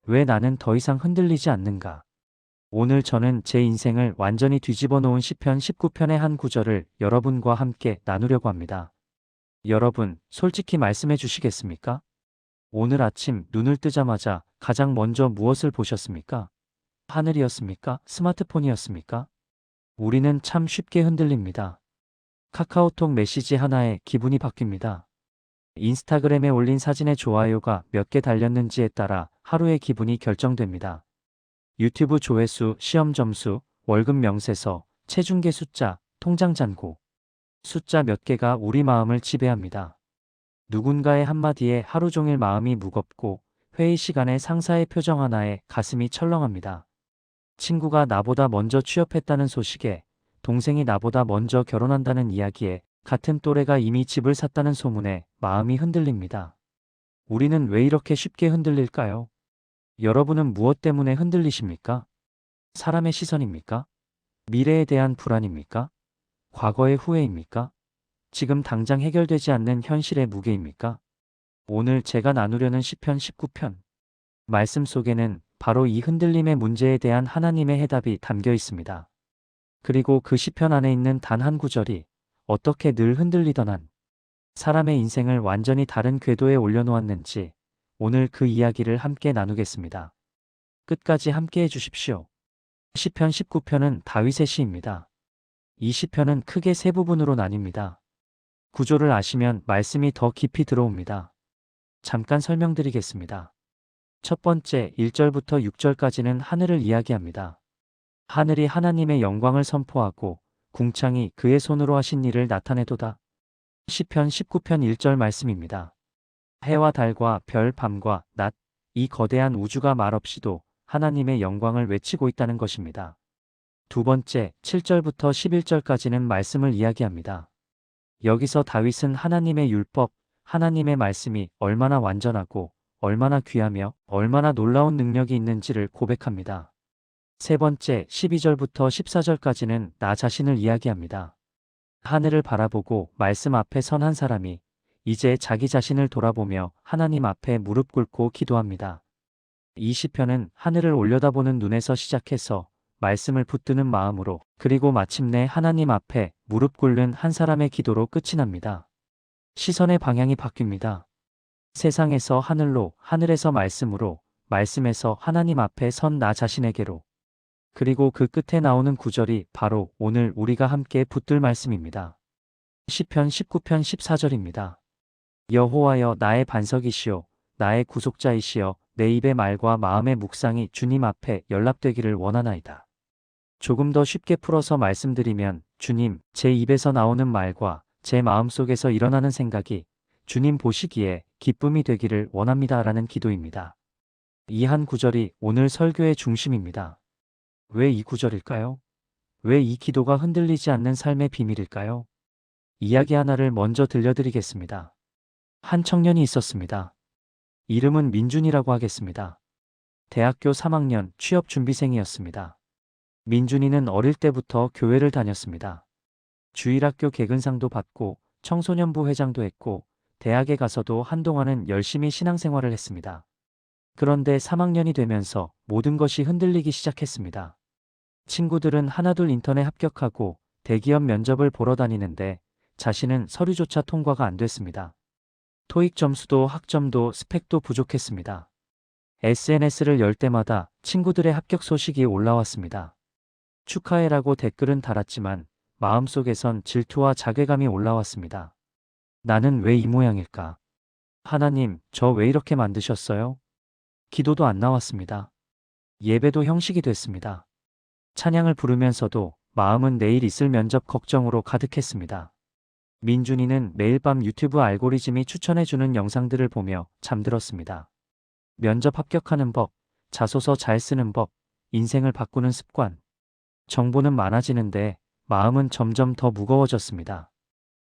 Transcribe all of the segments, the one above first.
왜 나는 더 이상 흔들리지 않는가? 오늘 저는 제 인생을 완전히 뒤집어 놓은 시편 19편의 한 구절을 여러분과 함께 나누려고 합니다. 여러분, 솔직히 말씀해 주시겠습니까? 오늘 아침 눈을 뜨자마자 가장 먼저 무엇을 보셨습니까? 하늘이었습니까? 스마트폰이었습니까? 우리는 참 쉽게 흔들립니다. 카카오톡 메시지 하나에 기분이 바뀝니다. 인스타그램에 올린 사진의 좋아요가 몇 개 달렸는지에 따라 하루의 기분이 결정됩니다. 유튜브 조회수, 시험 점수, 월급 명세서, 체중계 숫자, 통장 잔고. 숫자 몇 개가 우리 마음을 지배합니다. 누군가의 한마디에 하루 종일 마음이 무겁고 회의 시간에 상사의 표정 하나에 가슴이 철렁합니다. 친구가 나보다 먼저 취업했다는 소식에, 동생이 나보다 먼저 결혼한다는 이야기에, 같은 또래가 이미 집을 샀다는 소문에 마음이 흔들립니다. 우리는 왜 이렇게 쉽게 흔들릴까요? 여러분은 무엇 때문에 흔들리십니까? 사람의 시선입니까? 미래에 대한 불안입니까? 과거의 후회입니까? 지금 당장 해결되지 않는 현실의 무게입니까? 오늘 제가 나누려는 시편 19편 말씀 속에는 바로 이 흔들림의 문제에 대한 하나님의 해답이 담겨 있습니다. 그리고 그 시편 안에 있는 단 한 구절이 어떻게 늘 흔들리던 한 사람의 인생을 완전히 다른 궤도에 올려놓았는지 오늘 그 이야기를 함께 나누겠습니다. 끝까지 함께 해주십시오. 시편 19편은 다윗의 시입니다. 이 시편은 크게 세 부분으로 나뉩니다. 구조를 아시면 말씀이 더 깊이 들어옵니다. 잠깐 설명드리겠습니다. 첫 번째 1절부터 6절까지는 하늘을 이야기합니다. 하늘이 하나님의 영광을 선포하고 궁창이 그의 손으로 하신 일을 나타내도다. 시편 19편 1절 말씀입니다. 해와 달과 별, 밤과 낮, 이 거대한 우주가 말없이도 하나님의 영광을 외치고 있다는 것입니다. 두 번째 7절부터 11절까지는 말씀을 이야기합니다. 여기서 다윗은 하나님의 율법, 하나님의 말씀이 얼마나 완전하고 얼마나 귀하며 얼마나 놀라운 능력이 있는지를 고백합니다. 세 번째 12절부터 14절까지는 나 자신을 이야기합니다. 하늘을 바라보고 말씀 앞에 선 한 사람이 이제 자기 자신을 돌아보며 하나님 앞에 무릎 꿇고 기도합니다. 이 시편은 하늘을 올려다보는 눈에서 시작해서 말씀을 붙드는 마음으로 그리고 마침내 하나님 앞에 무릎 꿇는 한 사람의 기도로 끝이 납니다. 시선의 방향이 바뀝니다. 세상에서 하늘로, 하늘에서 말씀으로, 말씀에서 하나님 앞에 선 나 자신에게로. 그리고 그 끝에 나오는 구절이 바로 오늘 우리가 함께 붙들 말씀입니다. 시편 19편 14절입니다. 여호와여 나의 반석이시요 나의 구속자이시여 내 입의 말과 마음의 묵상이 주님 앞에 연락되기를 원하나이다. 조금 더 쉽게 풀어서 말씀드리면 주님, 제 입에서 나오는 말과 제 마음속에서 일어나는 생각이 주님 보시기에 기쁨이 되기를 원합니다라는 기도입니다. 이 한 구절이 오늘 설교의 중심입니다. 왜 이 구절일까요? 왜 이 기도가 흔들리지 않는 삶의 비밀일까요? 이야기 하나를 먼저 들려드리겠습니다. 한 청년이 있었습니다. 이름은 민준이라고 하겠습니다. 대학교 3학년 취업준비생이었습니다. 민준이는 어릴 때부터 교회를 다녔습니다. 주일학교 개근상도 받고 청소년부 회장도 했고 대학에 가서도 한동안은 열심히 신앙생활을 했습니다. 그런데 3학년이 되면서 모든 것이 흔들리기 시작했습니다. 친구들은 하나둘 인턴에 합격하고 대기업 면접을 보러 다니는데 자신은 서류조차 통과가 안 됐습니다. 토익 점수도 학점도 스펙도 부족했습니다. SNS를 열 때마다 친구들의 합격 소식이 올라왔습니다. 축하해라고 댓글은 달았지만 마음속에선 질투와 자괴감이 올라왔습니다. 나는 왜 이 모양일까? 하나님, 저 왜 이렇게 만드셨어요? 기도도 안 나왔습니다. 예배도 형식이 됐습니다. 찬양을 부르면서도 마음은 내일 있을 면접 걱정으로 가득했습니다. 민준이는 매일 밤 유튜브 알고리즘이 추천해주는 영상들을 보며 잠들었습니다. 면접 합격하는 법, 자소서 잘 쓰는 법, 인생을 바꾸는 습관. 정보는 많아지는데 마음은 점점 더 무거워졌습니다.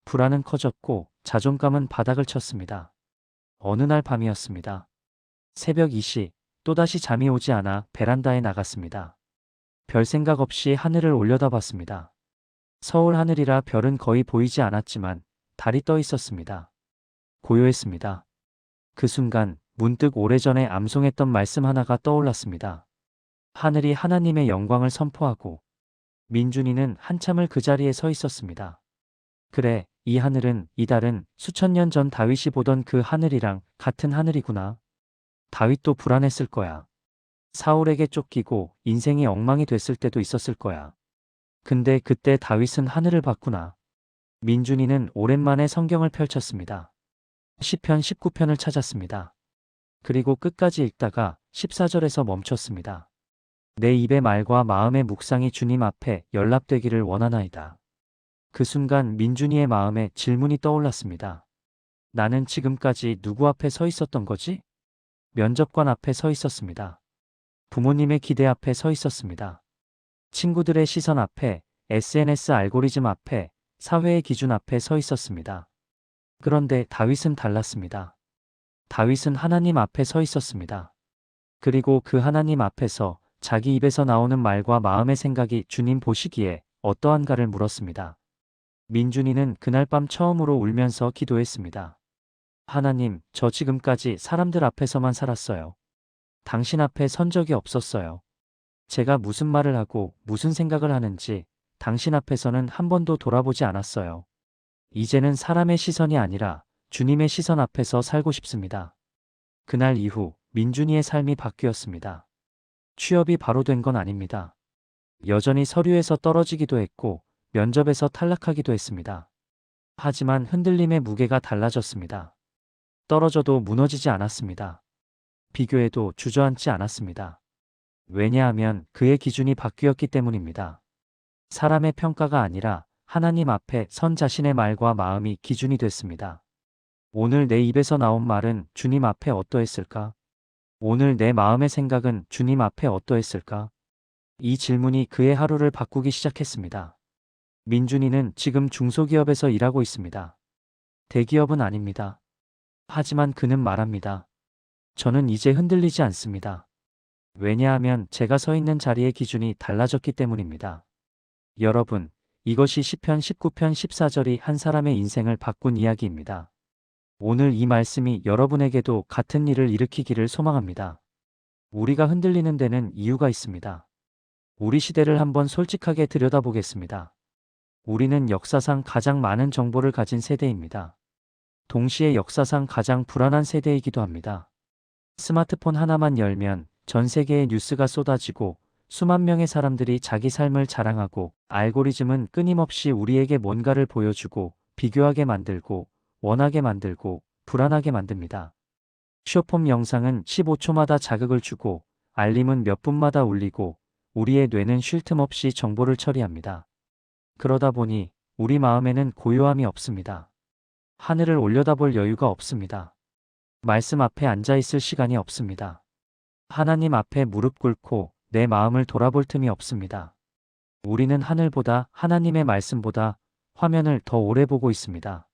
불안은 커졌고 자존감은 바닥을 쳤습니다. 어느 날 밤이었습니다. 새벽 2시, 또다시 잠이 오지 않아 베란다에 나갔습니다. 별 생각 없이 하늘을 올려다봤습니다. 서울 하늘이라 별은 거의 보이지 않았지만 달이 떠 있었습니다. 고요했습니다. 그 순간 문득 오래전에 암송했던 말씀 하나가 떠올랐습니다. 하늘이 하나님의 영광을 선포하고 민준이는 한참을 그 자리에 서 있었습니다. 그래, 이 하늘은, 이 달은 수천 년 전 다윗이 보던 그 하늘이랑 같은 하늘이구나. 다윗도 불안했을 거야. 사울에게 쫓기고 인생이 엉망이 됐을 때도 있었을 거야. 근데 그때 다윗은 하늘을 봤구나. 민준이는 오랜만에 성경을 펼쳤습니다. 시편 19편을 찾았습니다. 그리고 끝까지 읽다가 14절에서 멈췄습니다. 내 입의 말과 마음의 묵상이 주님 앞에 연락되기를 원하나이다. 그 순간 민준이의 마음에 질문이 떠올랐습니다. 나는 지금까지 누구 앞에 서 있었던 거지? 면접관 앞에 서 있었습니다. 부모님의 기대 앞에 서 있었습니다. 친구들의 시선 앞에, SNS 알고리즘 앞에, 사회의 기준 앞에 서 있었습니다. 그런데 다윗은 달랐습니다. 다윗은 하나님 앞에 서 있었습니다. 그리고 그 하나님 앞에서 자기 입에서 나오는 말과 마음의 생각이 주님 보시기에 어떠한가를 물었습니다. 민준이는 그날 밤 처음으로 울면서 기도했습니다. 하나님, 저 지금까지 사람들 앞에서만 살았어요. 당신 앞에 선 적이 없었어요. 제가 무슨 말을 하고 무슨 생각을 하는지 당신 앞에서는 한 번도 돌아보지 않았어요. 이제는 사람의 시선이 아니라 주님의 시선 앞에서 살고 싶습니다. 그날 이후 민준이의 삶이 바뀌었습니다. 취업이 바로 된 건 아닙니다. 여전히 서류에서 떨어지기도 했고 면접에서 탈락하기도 했습니다. 하지만 흔들림의 무게가 달라졌습니다. 떨어져도 무너지지 않았습니다. 비교해도 주저앉지 않았습니다. 왜냐하면 그의 기준이 바뀌었기 때문입니다. 사람의 평가가 아니라 하나님 앞에 선 자신의 말과 마음이 기준이 됐습니다. 오늘 내 입에서 나온 말은 주님 앞에 어떠했을까? 오늘 내 마음의 생각은 주님 앞에 어떠했을까? 이 질문이 그의 하루를 바꾸기 시작했습니다. 민준이는 지금 중소기업에서 일하고 있습니다. 대기업은 아닙니다. 하지만 그는 말합니다. 저는 이제 흔들리지 않습니다. 왜냐하면 제가 서 있는 자리의 기준이 달라졌기 때문입니다. 여러분, 이것이 시편 19편 14절이 한 사람의 인생을 바꾼 이야기입니다. 오늘 이 말씀이 여러분에게도 같은 일을 일으키기를 소망합니다. 우리가 흔들리는 데는 이유가 있습니다. 우리 시대를 한번 솔직하게 들여다보겠습니다. 우리는 역사상 가장 많은 정보를 가진 세대입니다. 동시에 역사상 가장 불안한 세대이기도 합니다. 스마트폰 하나만 열면 전 세계의 뉴스가 쏟아지고 수만 명의 사람들이 자기 삶을 자랑하고 알고리즘은 끊임없이 우리에게 뭔가를 보여주고 비교하게 만들고 원하게 만들고 불안하게 만듭니다. 쇼폼 영상은 15초마다 자극을 주고 알림은 몇 분마다 울리고 우리의 뇌는 쉴 틈 없이 정보를 처리합니다. 그러다 보니 우리 마음에는 고요함이 없습니다. 하늘을 올려다볼 여유가 없습니다. 말씀 앞에 앉아 있을 시간이 없습니다. 하나님 앞에 무릎 꿇고 내 마음을 돌아볼 틈이 없습니다. 우리는 하늘보다 하나님의 말씀보다 화면을 더 오래 보고 있습니다.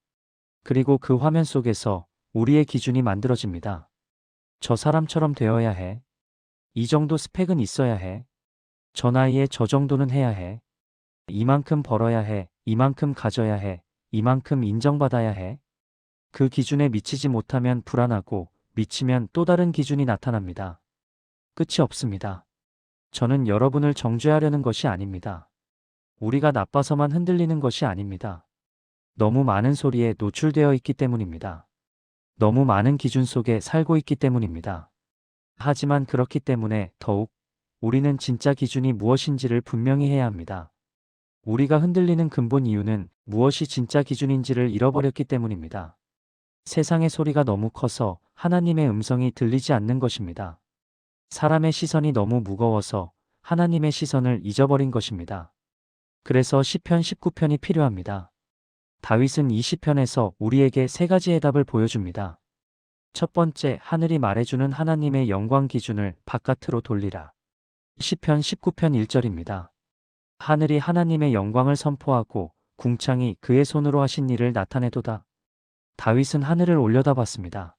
그리고 그 화면 속에서 우리의 기준이 만들어집니다. 저 사람처럼 되어야 해. 이 정도 스펙은 있어야 해. 저 나이에 저 정도는 해야 해. 이만큼 벌어야 해. 이만큼 가져야 해. 이만큼 인정받아야 해. 그 기준에 미치지 못하면 불안하고 미치면 또 다른 기준이 나타납니다. 끝이 없습니다. 저는 여러분을 정죄하려는 것이 아닙니다. 우리가 나빠서만 흔들리는 것이 아닙니다. 너무 많은 소리에 노출되어 있기 때문입니다. 너무 많은 기준 속에 살고 있기 때문입니다. 하지만 그렇기 때문에 더욱 우리는 진짜 기준이 무엇인지를 분명히 해야 합니다. 우리가 흔들리는 근본 이유는 무엇이 진짜 기준인지를 잃어버렸기 때문입니다. 세상의 소리가 너무 커서 하나님의 음성이 들리지 않는 것입니다. 사람의 시선이 너무 무거워서 하나님의 시선을 잊어버린 것입니다. 그래서 시편 19편이 필요합니다. 다윗은 이 시편에서 우리에게 세 가지의 답을 보여줍니다. 첫 번째, 하늘이 말해주는 하나님의 영광 기준을 바깥으로 돌리라. 시편 19편 1절입니다. 하늘이 하나님의 영광을 선포하고 궁창이 그의 손으로 하신 일을 나타내도다. 다윗은 하늘을 올려다봤습니다.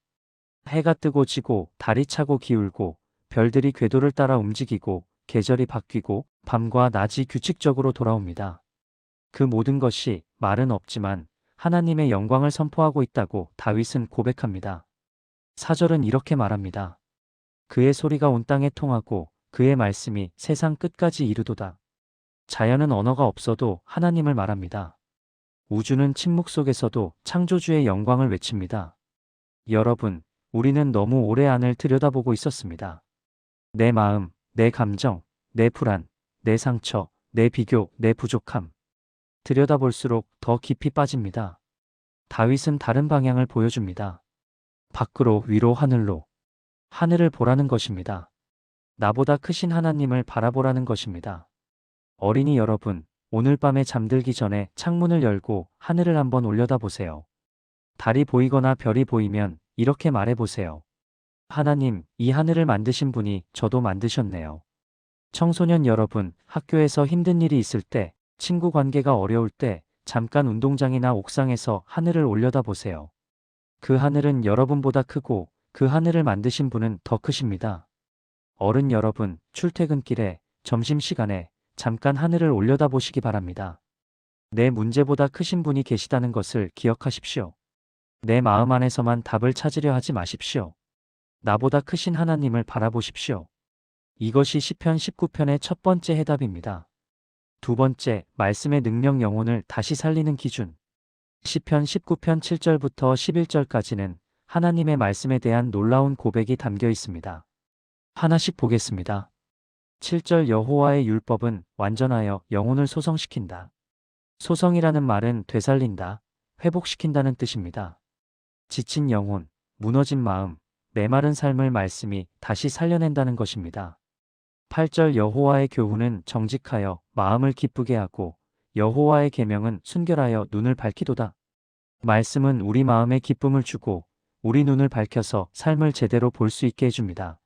해가 뜨고 지고 달이 차고 기울고 별들이 궤도를 따라 움직이고 계절이 바뀌고 밤과 낮이 규칙적으로 돌아옵니다. 그 모든 것이 말은 없지만 하나님의 영광을 선포하고 있다고 다윗은 고백합니다. 4절은 이렇게 말합니다. 그의 소리가 온 땅에 통하고 그의 말씀이 세상 끝까지 이르도다. 자연은 언어가 없어도 하나님을 말합니다. 우주는 침묵 속에서도 창조주의 영광을 외칩니다. 여러분, 우리는 너무 오래 안을 들여다보고 있었습니다. 내 마음, 내 감정, 내 불안, 내 상처, 내 비교, 내 부족함. 들여다볼수록 더 깊이 빠집니다. 다윗은 다른 방향을 보여줍니다. 밖으로, 위로, 하늘로. 하늘을 보라는 것입니다. 나보다 크신 하나님을 바라보라는 것입니다. 어린이 여러분, 오늘 밤에 잠들기 전에 창문을 열고 하늘을 한번 올려다보세요. 달이 보이거나 별이 보이면 이렇게 말해보세요. 하나님, 이 하늘을 만드신 분이 저도 만드셨네요. 청소년 여러분, 학교에서 힘든 일이 있을 때, 친구 관계가 어려울 때, 잠깐 운동장이나 옥상에서 하늘을 올려다보세요. 그 하늘은 여러분보다 크고 그 하늘을 만드신 분은 더 크십니다. 어른 여러분, 출퇴근길에, 점심시간에 잠깐 하늘을 올려다보시기 바랍니다. 내 문제보다 크신 분이 계시다는 것을 기억하십시오. 내 마음 안에서만 답을 찾으려 하지 마십시오. 나보다 크신 하나님을 바라보십시오. 이것이 시편 19편의 첫 번째 해답입니다. 두 번째, 말씀의 능력 영혼을 다시 살리는 기준. 시편 19편 7절부터 11절까지는 하나님의 말씀에 대한 놀라운 고백이 담겨 있습니다. 하나씩 보겠습니다. 7절 여호와의 율법은 완전하여 영혼을 소성시킨다. 소성이라는 말은 되살린다, 회복시킨다는 뜻입니다. 지친 영혼, 무너진 마음, 메마른 삶을 말씀이 다시 살려낸다는 것입니다. 8절 여호와의 교훈은 정직하여 마음을 기쁘게 하고 여호와의 계명은 순결하여 눈을 밝히도다. 말씀은 우리 마음에 기쁨을 주고 우리 눈을 밝혀서 삶을 제대로 볼 수 있게 해줍니다.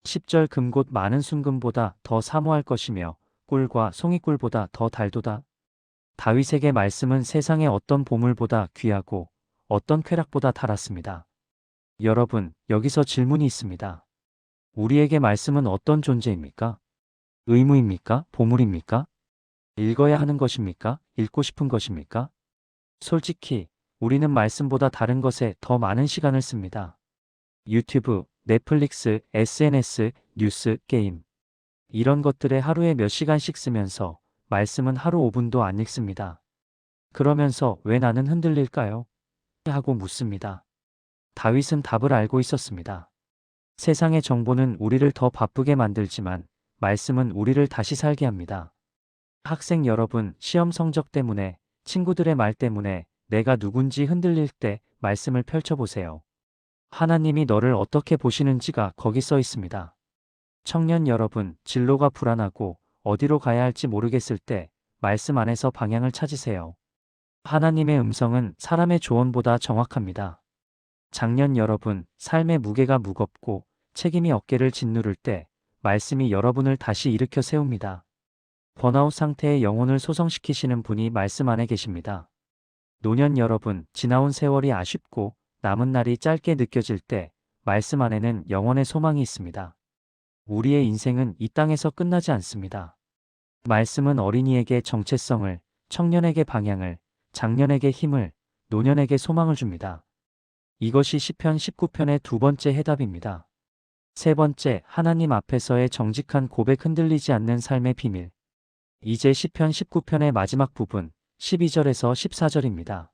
10절 금곧 많은 순금보다 더 사모할 것이며 꿀과 송이꿀보다 더 달도다. 다윗에게 말씀은 세상의 어떤 보물보다 귀하고 어떤 쾌락보다 달았습니다. 여러분, 여기서 질문이 있습니다. 우리에게 말씀은 어떤 존재입니까? 의무입니까? 보물입니까? 읽어야 하는 것입니까? 읽고 싶은 것입니까? 솔직히 우리는 말씀보다 다른 것에 더 많은 시간을 씁니다. 유튜브, 넷플릭스, SNS, 뉴스, 게임. 이런 것들에 하루에 몇 시간씩 쓰면서 말씀은 하루 5분도 안 읽습니다. 그러면서 왜 나는 흔들릴까요? 하고 묻습니다. 다윗은 답을 알고 있었습니다. 세상의 정보는 우리를 더 바쁘게 만들지만 말씀은 우리를 다시 살게 합니다. 학생 여러분, 시험 성적 때문에, 친구들의 말 때문에 내가 누군지 흔들릴 때 말씀을 펼쳐보세요. 하나님이 너를 어떻게 보시는지가 거기 써 있습니다. 청년 여러분, 진로가 불안하고 어디로 가야 할지 모르겠을 때 말씀 안에서 방향을 찾으세요. 하나님의 음성은 사람의 조언보다 정확합니다. 장년 여러분, 삶의 무게가 무겁고 책임이 어깨를 짓누를 때 말씀이 여러분을 다시 일으켜 세웁니다. 번아웃 상태의 영혼을 소성시키시는 분이 말씀 안에 계십니다. 노년 여러분, 지나온 세월이 아쉽고 남은 날이 짧게 느껴질 때 말씀 안에는 영원의 소망이 있습니다. 우리의 인생은 이 땅에서 끝나지 않습니다. 말씀은 어린이에게 정체성을, 청년에게 방향을, 장년에게 힘을, 노년에게 소망을 줍니다. 이것이 시편 19편의 두 번째 해답입니다. 세 번째, 하나님 앞에서의 정직한 고백 흔들리지 않는 삶의 비밀. 이제 시편 19편의 마지막 부분, 12절에서 14절입니다.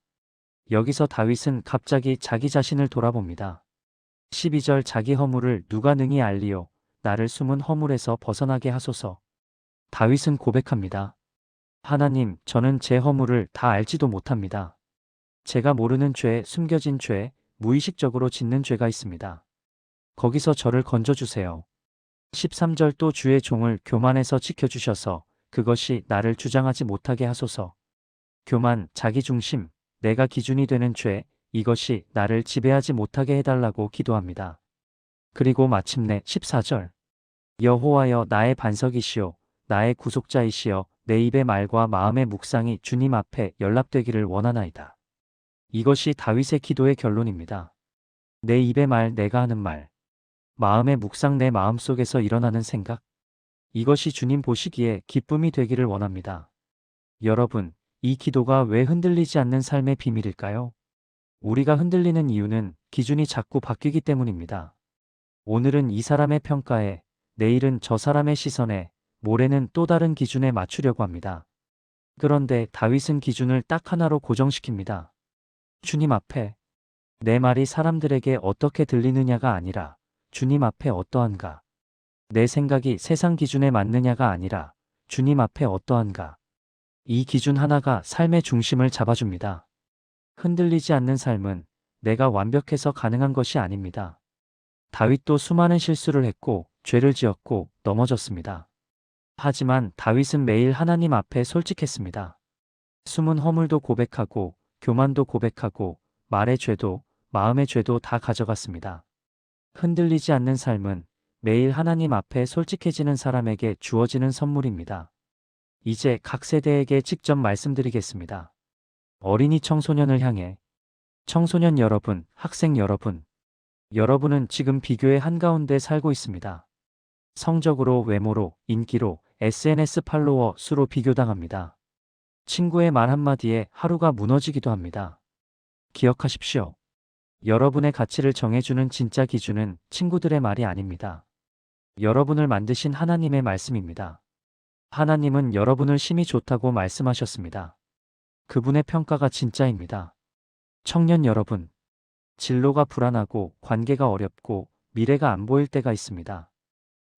여기서 다윗은 갑자기 자기 자신을 돌아봅니다. 12절 자기 허물을 누가 능히 알리오, 나를 숨은 허물에서 벗어나게 하소서. 다윗은 고백합니다. 하나님, 저는 제 허물을 다 알지도 못합니다. 제가 모르는 죄, 숨겨진 죄, 무의식적으로 짓는 죄가 있습니다. 거기서 저를 건져주세요. 13절 또 주의 종을 교만에서 지켜주셔서 그것이 나를 주장하지 못하게 하소서. 교만, 자기중심, 내가 기준이 되는 죄, 이것이 나를 지배하지 못하게 해달라고 기도합니다. 그리고 마침내 14절. 여호와여 나의 반석이시오, 나의 구속자이시여, 내 입의 말과 마음의 묵상이 주님 앞에 연락되기를 원하나이다. 이것이 다윗의 기도의 결론입니다. 내 입의 말, 내가 하는 말, 마음의 묵상, 내 마음속에서 일어나는 생각, 이것이 주님 보시기에 기쁨이 되기를 원합니다. 여러분, 이 기도가 왜 흔들리지 않는 삶의 비밀일까요? 우리가 흔들리는 이유는 기준이 자꾸 바뀌기 때문입니다. 오늘은 이 사람의 평가에, 내일은 저 사람의 시선에, 모레는 또 다른 기준에 맞추려고 합니다. 그런데 다윗은 기준을 딱 하나로 고정시킵니다. 주님 앞에. 내 말이 사람들에게 어떻게 들리느냐가 아니라 주님 앞에 어떠한가. 내 생각이 세상 기준에 맞느냐가 아니라 주님 앞에 어떠한가. 이 기준 하나가 삶의 중심을 잡아줍니다. 흔들리지 않는 삶은 내가 완벽해서 가능한 것이 아닙니다. 다윗도 수많은 실수를 했고 죄를 지었고 넘어졌습니다. 하지만 다윗은 매일 하나님 앞에 솔직했습니다. 숨은 허물도 고백하고 교만도 고백하고 말의 죄도 마음의 죄도 다 가져갔습니다. 흔들리지 않는 삶은 매일 하나님 앞에 솔직해지는 사람에게 주어지는 선물입니다. 이제 각 세대에게 직접 말씀드리겠습니다. 어린이 청소년을 향해. 청소년 여러분, 학생 여러분. 여러분은 지금 비교의 한가운데 살고 있습니다. 성적으로, 외모로, 인기로, SNS 팔로워 수로 비교당합니다. 친구의 말 한마디에 하루가 무너지기도 합니다. 기억하십시오. 여러분의 가치를 정해주는 진짜 기준은 친구들의 말이 아닙니다. 여러분을 만드신 하나님의 말씀입니다. 하나님은 여러분을 심히 좋다고 말씀하셨습니다. 그분의 평가가 진짜입니다. 청년 여러분, 진로가 불안하고 관계가 어렵고 미래가 안 보일 때가 있습니다.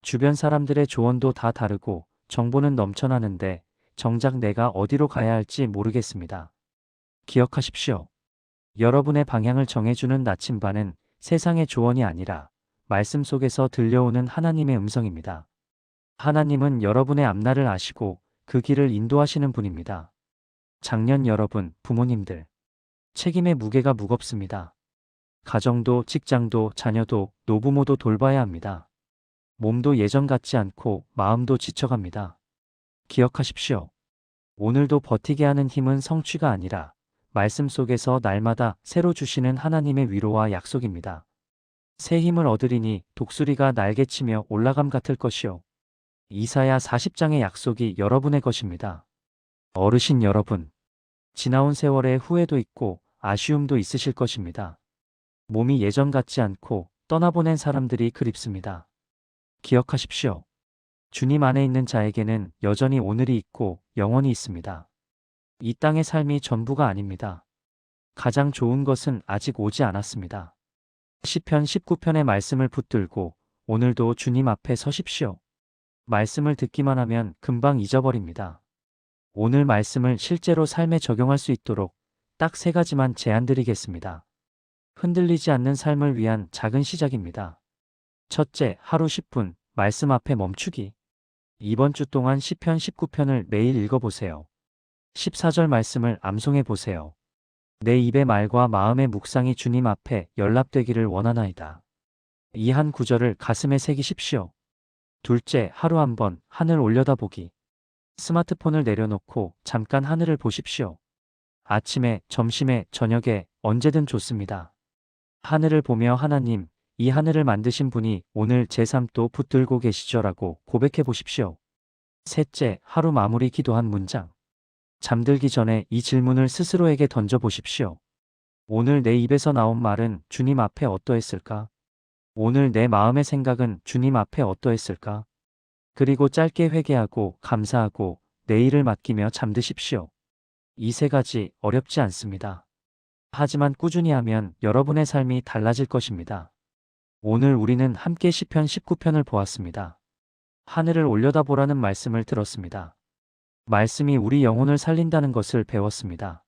주변 사람들의 조언도 다 다르고 정보는 넘쳐나는데 정작 내가 어디로 가야 할지 모르겠습니다. 기억하십시오. 여러분의 방향을 정해주는 나침반은 세상의 조언이 아니라 말씀 속에서 들려오는 하나님의 음성입니다. 하나님은 여러분의 앞날을 아시고 그 길을 인도하시는 분입니다. 장년 여러분, 부모님들. 책임의 무게가 무겁습니다. 가정도, 직장도, 자녀도, 노부모도 돌봐야 합니다. 몸도 예전 같지 않고 마음도 지쳐갑니다. 기억하십시오. 오늘도 버티게 하는 힘은 성취가 아니라 말씀 속에서 날마다 새로 주시는 하나님의 위로와 약속입니다. 새 힘을 얻으리니 독수리가 날개치며 올라감 같을 것이요. 이사야 40장의 약속이 여러분의 것입니다. 어르신 여러분, 지나온 세월에 후회도 있고 아쉬움도 있으실 것입니다. 몸이 예전 같지 않고 떠나보낸 사람들이 그립습니다. 기억하십시오. 주님 안에 있는 자에게는 여전히 오늘이 있고 영원히 있습니다. 이 땅의 삶이 전부가 아닙니다. 가장 좋은 것은 아직 오지 않았습니다. 시편 19편의 말씀을 붙들고 오늘도 주님 앞에 서십시오. 말씀을 듣기만 하면 금방 잊어버립니다. 오늘 말씀을 실제로 삶에 적용할 수 있도록 딱 3가지만 제안드리겠습니다. 흔들리지 않는 삶을 위한 작은 시작입니다. 첫째, 하루 10분 말씀 앞에 멈추기. 이번 주 동안 시편 19편을 매일 읽어보세요. 14절 말씀을 암송해 보세요. 내 입의 말과 마음의 묵상이 주님 앞에 연락되기를 원하나이다. 이 한 구절을 가슴에 새기십시오. 둘째, 하루 한 번 하늘 올려다보기. 스마트폰을 내려놓고 잠깐 하늘을 보십시오. 아침에, 점심에, 저녁에 언제든 좋습니다. 하늘을 보며 하나님, 이 하늘을 만드신 분이 오늘 제 삶 또 붙들고 계시죠라고 고백해 보십시오. 셋째, 하루 마무리 기도한 문장. 잠들기 전에 이 질문을 스스로에게 던져 보십시오. 오늘 내 입에서 나온 말은 주님 앞에 어떠했을까? 오늘 내 마음의 생각은 주님 앞에 어떠했을까? 그리고 짧게 회개하고 감사하고 내일을 맡기며 잠드십시오. 이 3가지 어렵지 않습니다. 하지만 꾸준히 하면 여러분의 삶이 달라질 것입니다. 오늘 우리는 함께 시편 19편을 보았습니다. 하늘을 올려다보라는 말씀을 들었습니다. 말씀이 우리 영혼을 살린다는 것을 배웠습니다.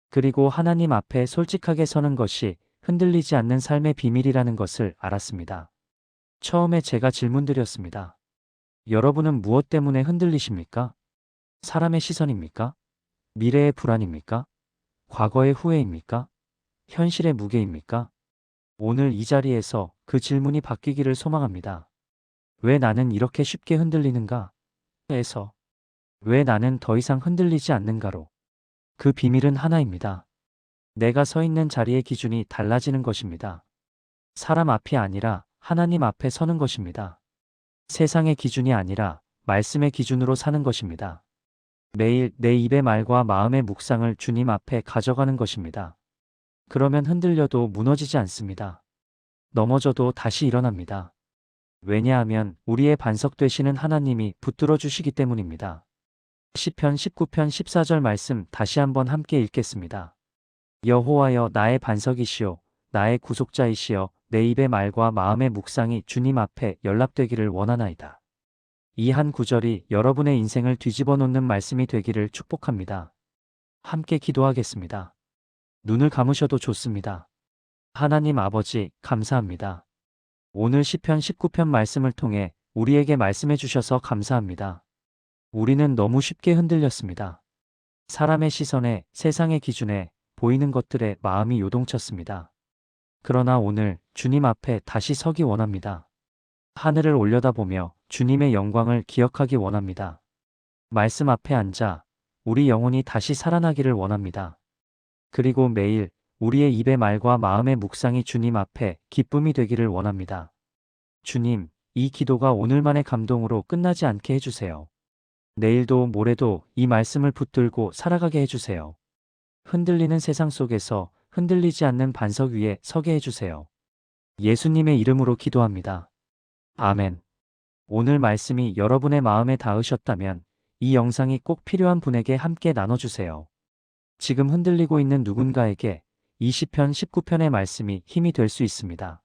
그리고 하나님 앞에 솔직하게 서는 것이 흔들리지 않는 삶의 비밀이라는 것을 알았습니다. 처음에 제가 질문드렸습니다. 여러분은 무엇 때문에 흔들리십니까? 사람의 시선입니까? 미래의 불안입니까? 과거의 후회입니까? 현실의 무게입니까? 오늘 이 자리에서 그 질문이 바뀌기를 소망합니다. 왜 나는 이렇게 쉽게 흔들리는가? 에서 왜 나는 더 이상 흔들리지 않는가로. 그 비밀은 하나입니다. 내가 서 있는 자리의 기준이 달라지는 것입니다. 사람 앞이 아니라 하나님 앞에 서는 것입니다. 세상의 기준이 아니라 말씀의 기준으로 사는 것입니다. 매일 내 입의 말과 마음의 묵상을 주님 앞에 가져가는 것입니다. 그러면 흔들려도 무너지지 않습니다. 넘어져도 다시 일어납니다. 왜냐하면 우리의 반석 되시는 하나님이 붙들어 주시기 때문입니다. 시편 19편 14절 말씀 다시 한번 함께 읽겠습니다. 여호와여 나의 반석이시요 나의 구속자이시여 내 입의 말과 마음의 묵상이 주님 앞에 연락되기를 원하나이다. 이 한 구절이 여러분의 인생을 뒤집어 놓는 말씀이 되기를 축복합니다. 함께 기도하겠습니다. 눈을 감으셔도 좋습니다. 하나님 아버지 감사합니다. 오늘 시편 19편 말씀을 통해 우리에게 말씀해 주셔서 감사합니다. 우리는 너무 쉽게 흔들렸습니다. 사람의 시선에, 세상의 기준에, 보이는 것들에 마음이 요동쳤습니다. 그러나 오늘 주님 앞에 다시 서기 원합니다. 하늘을 올려다보며 주님의 영광을 기억하기 원합니다. 말씀 앞에 앉아 우리 영혼이 다시 살아나기를 원합니다. 그리고 매일 우리의 입의 말과 마음의 묵상이 주님 앞에 기쁨이 되기를 원합니다. 주님, 이 기도가 오늘만의 감동으로 끝나지 않게 해주세요. 내일도 모레도 이 말씀을 붙들고 살아가게 해주세요. 흔들리는 세상 속에서 흔들리지 않는 반석 위에 서게 해주세요. 예수님의 이름으로 기도합니다. 아멘. 오늘 말씀이 여러분의 마음에 닿으셨다면 이 영상이 꼭 필요한 분에게 함께 나눠주세요. 지금 흔들리고 있는 누군가에게 이 시편 19편의 말씀이 힘이 될 수 있습니다.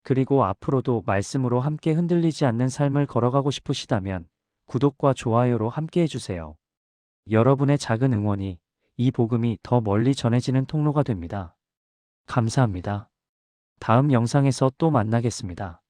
그리고 앞으로도 말씀으로 함께 흔들리지 않는 삶을 걸어가고 싶으시다면 구독과 좋아요로 함께 해주세요. 여러분의 작은 응원이 이 복음이 더 멀리 전해지는 통로가 됩니다. 감사합니다. 다음 영상에서 또 만나겠습니다.